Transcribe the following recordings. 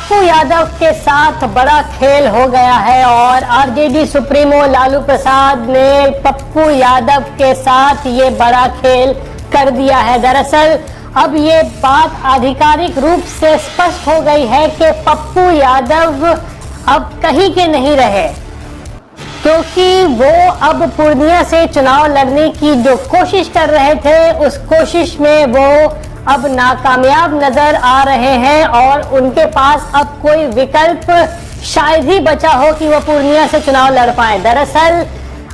पप्पू यादव के साथ बड़ा खेल हो गया है और आरजेडी सुप्रीमो लालू प्रसाद ने पप्पू यादव के साथ ये बड़ा खेल कर दिया है। दरअसल अब ये बात आधिकारिक रूप से स्पष्ट हो गई है कि पप्पू यादव अब कहीं के नहीं रहे, क्योंकि वो अब पूर्णिया से चुनाव लड़ने की जो कोशिश कर रहे थे उस कोशिश में वो अब नाकामयाब नजर आ रहे हैं और उनके पास अब कोई विकल्प शायद ही बचा हो कि वो पूर्णिया से चुनाव लड़ पाए। दरअसल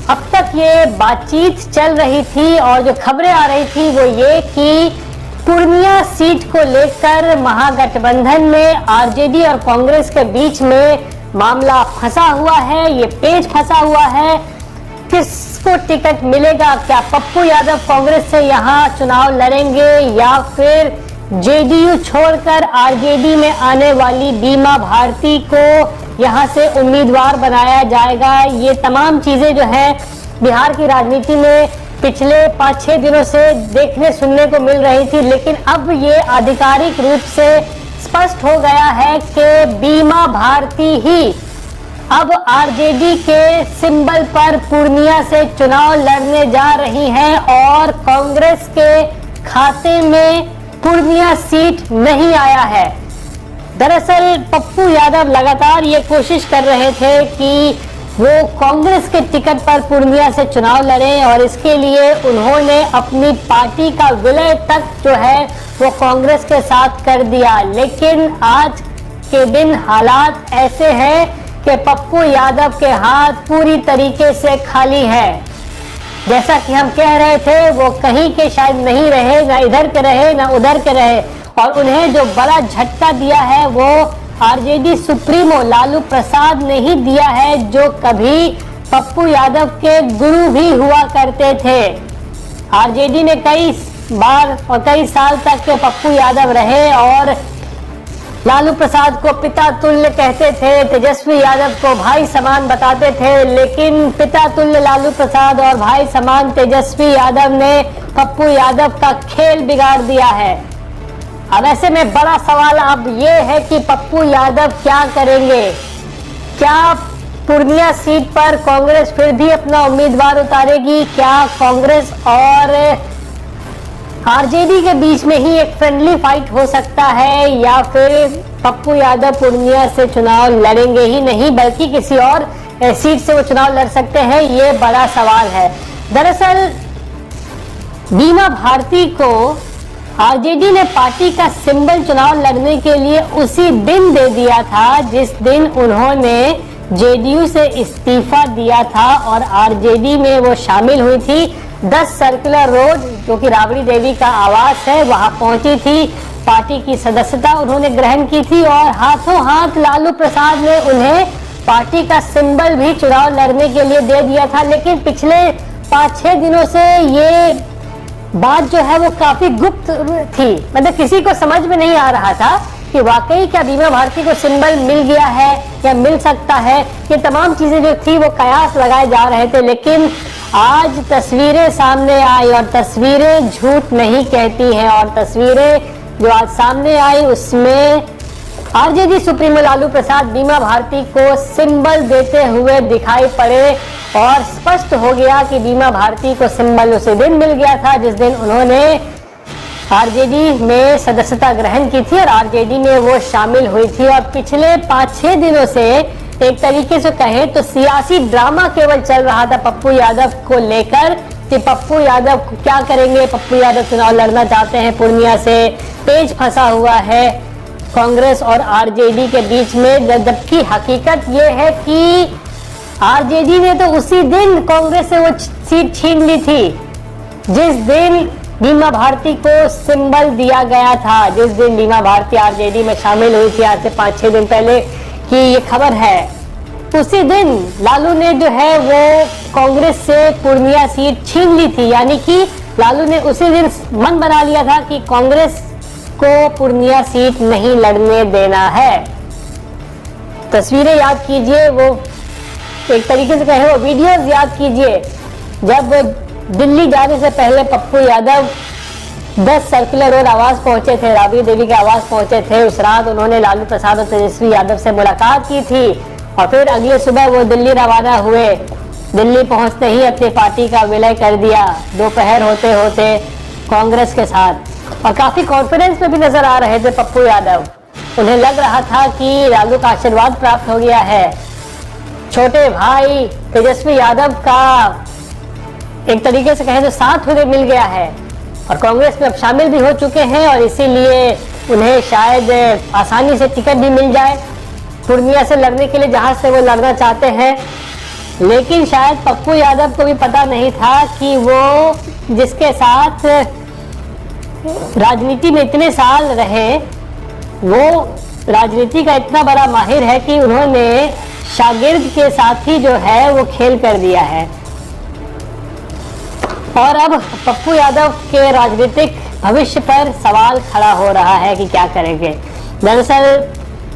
अब तक ये बातचीत चल रही थी और जो खबरें आ रही थी वो ये कि पूर्णिया सीट को लेकर महागठबंधन में आरजेडी और कांग्रेस के बीच में मामला फंसा हुआ है, ये पेच फंसा हुआ है। किसको टिकट मिलेगा? क्या पप्पू यादव कांग्रेस से यहाँ चुनाव लड़ेंगे या फिर जेडीयू छोड़कर आरजेडी में आने वाली बीमा भारती को यहाँ से उम्मीदवार बनाया जाएगा? ये तमाम चीजें जो है बिहार की राजनीति में पिछले 5-6 दिनों से देखने सुनने को मिल रही थी, लेकिन अब ये आधिकारिक रूप से स्पष्ट हो गया है कि बीमा भारती ही अब आरजेडी के सिंबल पर पूर्णिया से चुनाव लड़ने जा रही हैं और कांग्रेस के खाते में पूर्णिया सीट नहीं आया है। दरअसल पप्पू यादव लगातार ये कोशिश कर रहे थे कि वो कांग्रेस के टिकट पर पूर्णिया से चुनाव लड़ें और इसके लिए उन्होंने अपनी पार्टी का विलय तक जो है वो कांग्रेस के साथ कर दिया। लेकिन आज के दिन हालात ऐसे हैं कि पप्पू यादव के हाथ पूरी तरीके से खाली है। जैसा कि हम कह रहे थे वो कहीं के शायद नहीं रहे, ना इधर के रहे ना उधर के रहे, और उन्हें जो बड़ा झटका दिया है वो आरजेडी सुप्रीमो लालू प्रसाद ने ही दिया है, जो कभी पप्पू यादव के गुरु भी हुआ करते थे। आरजेडी ने कई बार और कई साल तक के पप्पू यादव रहे और लालू प्रसाद को पिता तुल्य कहते थे, तेजस्वी यादव को भाई समान बताते थे, लेकिन पिता तुल्य लालू प्रसाद और भाई समान तेजस्वी यादव ने पप्पू यादव का खेल बिगाड़ दिया है। अब ऐसे में बड़ा सवाल अब ये है कि पप्पू यादव क्या करेंगे? क्या पूर्णिया सीट पर कांग्रेस फिर भी अपना उम्मीदवार उतारेगी? क्या कांग्रेस और आरजेडी के बीच में ही एक फ्रेंडली फाइट हो सकता है या फिर पप्पू यादव पूर्णिया से चुनाव लड़ेंगे ही नहीं बल्कि किसी और सीट से वो चुनाव लड़ सकते हैं? ये बड़ा सवाल है। दरअसल बीमा भारती को आरजेडी ने पार्टी का सिंबल चुनाव लड़ने के लिए उसी दिन दे दिया था जिस दिन उन्होंने जेडीयू से इस्तीफा दिया था और आरजेडी में वो शामिल हुई थी। 10 सर्कुलर रोड जो कि राबड़ी देवी का आवास है वहां पहुंची थी, पार्टी की सदस्यता उन्होंने ग्रहण की थी और हाथों हाथ लालू प्रसाद ने उन्हें पार्टी का सिंबल भी चुनाव लड़ने के लिए दे दिया था। लेकिन पिछले 5-6 दिनों से ये बात जो है वो काफी गुप्त थी, मतलब किसी को समझ में नहीं आ रहा था कि वाकई क्या बीमा भारती को सिंबल मिल गया है या मिल सकता है। ये तमाम चीजें जो थी वो कयास लगाए जा रहे थे, लेकिन आज तस्वीरें सामने आई और तस्वीरें झूठ नहीं कहती हैं और तस्वीरें जो आज सामने आई उसमें आरजेडी सुप्रीमो लालू प्रसाद बीमा भारती को सिंबल देते हुए दिखाई पड़े और स्पष्ट हो गया कि बीमा भारती को सिंबल उसी दिन मिल गया था जिस दिन उन्होंने आरजेडी में सदस्यता ग्रहण की थी और आरजेडी में वो शामिल हुई थी। और पिछले 5-6 दिनों से एक तरीके से कहें तो सियासी ड्रामा केवल चल रहा था पप्पू यादव को लेकर कि पप्पू यादव क्या करेंगे। पप्पू यादव चुनाव लड़ना चाहते हैं पूर्णिया से, पेच फंसा हुआ है कांग्रेस और आरजेडी के बीच में, जबकि हकीकत ये है कि आरजेडी ने तो उसी दिन कांग्रेस से वो सीट छीन ली थी जिस दिन बीमा भारती को सिंबल दिया गया था, जिस दिन बीमा भारती आरजेडी में शामिल हुई थी। आज से 5-6 दिन पहले की ये खबर है। उसी दिन लालू ने जो है वो कांग्रेस से पूर्णिया सीट छीन ली थी, यानी कि लालू ने उसी दिन मन बना लिया था कि कांग्रेस को पूर्णिया सीट नहीं लड़ने देना है। तस्वीरें याद कीजिए, वो एक तरीके से कहे वो वीडियोस याद कीजिए जब दिल्ली जाने से पहले पप्पू यादव 10 सर्कुलर और आवास पहुंचे थे, राबड़ी देवी के आवास पहुंचे थे। उस रात उन्होंने लालू प्रसाद और तेजस्वी यादव से मुलाकात की थी और फिर अगले सुबह वो दिल्ली रवाना हुए। दिल्ली पहुंचते ही अपनी पार्टी का विलय कर दिया दोपहर होते होते कांग्रेस के साथ। और काफी कॉन्फिडेंस में भी नजर आ रहे थे पप्पू यादव। उन्हें लग रहा था कि लालू का आशीर्वाद प्राप्त हो गया है। छोटे भाई तेजस्वी यादव का एक तरीके से कहें तो साथ उन्हें मिल गया है और कांग्रेस में अब शामिल भी हो चुके हैं और इसीलिए उन्हें शायद आसानी से टिकट भी मिल जाए पूर्णिया से लड़ने के लिए, जहां से वो लड़ना चाहते हैं। लेकिन शायद पप्पू यादव को भी पता नहीं था कि वो जिसके साथ राजनीति में इतने साल रहे वो राजनीति का इतना बड़ा माहिर है कि उन्होंने शागिर्द के साथ ही जो है वो खेल कर दिया है। और अब पप्पू यादव के राजनीतिक भविष्य पर सवाल खड़ा हो रहा है कि क्या करेंगे। दरअसल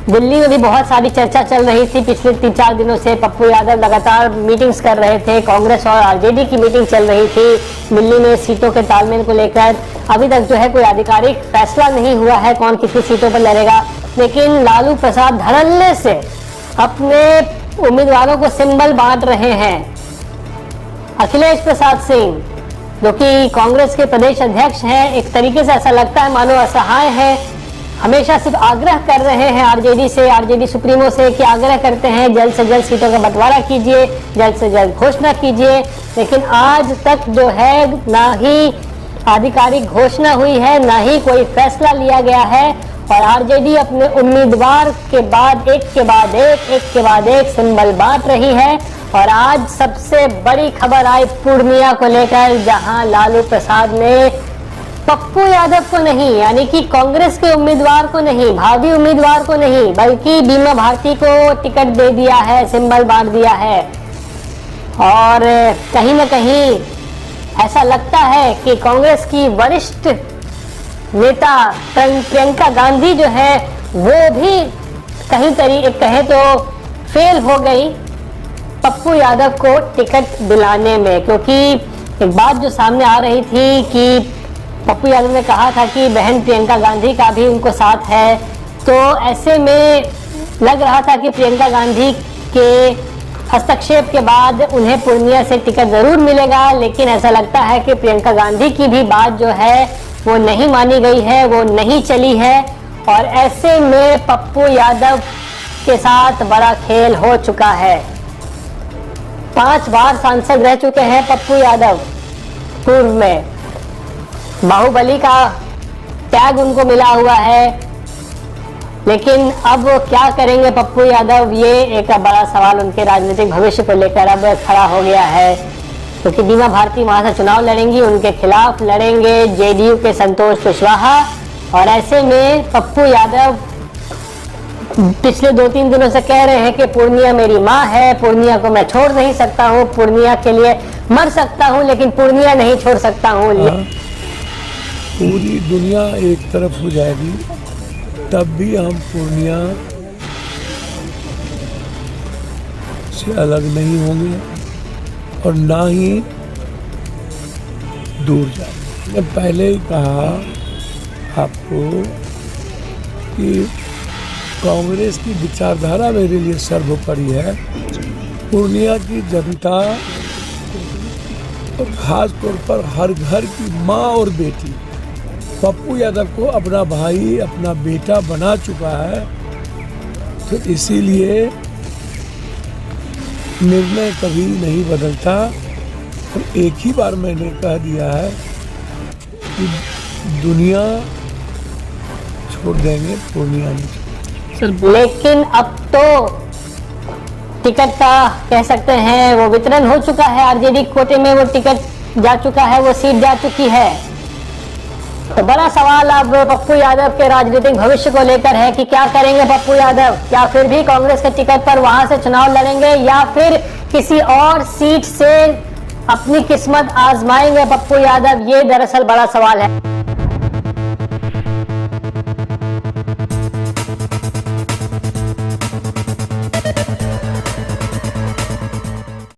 दिल्ली में भी बहुत सारी चर्चा चल रही थी पिछले 3-4 दिनों से। पप्पू यादव लगातार मीटिंग्स कर रहे थे, कांग्रेस और आरजेडी की मीटिंग चल रही थी दिल्ली में सीटों के तालमेल को लेकर। अभी तक जो है कोई आधिकारिक फैसला नहीं हुआ है कौन कितनी सीटों पर लड़ेगा, लेकिन लालू प्रसाद धड़ल्ले से अपने उम्मीदवारों को सिंबल बांट रहे हैं। अखिलेश प्रसाद सिंह जो कि कांग्रेस के प्रदेश अध्यक्ष हैं, एक तरीके से ऐसा लगता है मानो असहाय है। हमेशा सिर्फ आग्रह कर रहे हैं आरजेडी से, आरजेडी सुप्रीमो से कि आग्रह करते हैं जल्द से जल्द सीटों का बंटवारा कीजिए, जल्द से जल्द घोषणा कीजिए। लेकिन आज तक जो है ना ही आधिकारिक घोषणा हुई है, ना ही कोई फैसला लिया गया है और आरजेडी अपने उम्मीदवार के बाद एक सिंबल बांट रही है। और आज सबसे बड़ी खबर आई पूर्णिया को लेकर, जहां लालू प्रसाद ने पप्पू यादव को नहीं, यानी कि कांग्रेस के उम्मीदवार को नहीं, भावी उम्मीदवार को नहीं, बल्कि बीमा भारती को टिकट दे दिया है, सिंबल बांट दिया है। और कहीं न कहीं ऐसा लगता है कि कांग्रेस की वरिष्ठ नेता प्रियंका गांधी जो है वो भी कहे तो फेल हो गई पप्पू यादव को टिकट दिलाने में। क्योंकि एक बात जो सामने आ रही थी कि पप्पू यादव ने कहा था कि बहन प्रियंका गांधी का भी उनको साथ है, तो ऐसे में लग रहा था कि प्रियंका गांधी के हस्तक्षेप के बाद उन्हें पूर्णिया से टिकट जरूर मिलेगा। लेकिन ऐसा लगता है कि प्रियंका गांधी की भी बात जो है वो नहीं मानी गई है, वो नहीं चली है। और ऐसे में पप्पू यादव के साथ बड़ा खेल हो चुका है। 5 बार सांसद रह चुके हैं पप्पू यादव। पूर्व में बाहुबली का टैग उनको मिला हुआ है, लेकिन अब क्या करेंगे पप्पू यादव, ये एक बड़ा सवाल उनके राजनीतिक भविष्य को लेकर अब खड़ा हो गया है। क्योंकि बीमा भारती वहां से चुनाव लड़ेंगी, उनके खिलाफ लड़ेंगे जेडीयू के संतोष कुशवाहा। और ऐसे में पप्पू यादव पिछले 2-3 दिनों से कह रहे हैं कि पूर्णिया मेरी माँ है, पूर्णिया को मैं छोड़ नहीं सकता हूँ, पूर्णिया के लिए मर सकता हूँ लेकिन पूर्णिया नहीं छोड़ सकता हूँ। पूरी दुनिया एक तरफ हो जाएगी तब भी हम पूर्णिया से अलग नहीं होंगे और ना ही दूर जाएंगे। मैंने पहले ही कहा आपको कि कांग्रेस की विचारधारा मेरे लिए सर्वोपरि है। पूर्णिया की जनता और खास तौर पर हर घर की माँ और बेटी पप्पू यादव को अपना भाई, अपना बेटा बना चुका है। तो इसीलिए निर्णय कभी नहीं बदलता। और एक ही बार मैंने कह दिया है कि दुनिया छोड़ देंगे, पूर्णिया नहीं। लेकिन अब तो टिकट का कह सकते हैं वो वितरण हो चुका है, आरजेडी कोटे में वो टिकट जा चुका है, वो सीट जा चुकी है। तो बड़ा सवाल अब पप्पू यादव के राजनीतिक भविष्य को लेकर है कि क्या करेंगे पप्पू यादव। क्या फिर भी कांग्रेस के टिकट पर वहां से चुनाव लड़ेंगे या फिर किसी और सीट से अपनी किस्मत आजमाएंगे पप्पू यादव, ये दरअसल बड़ा सवाल है।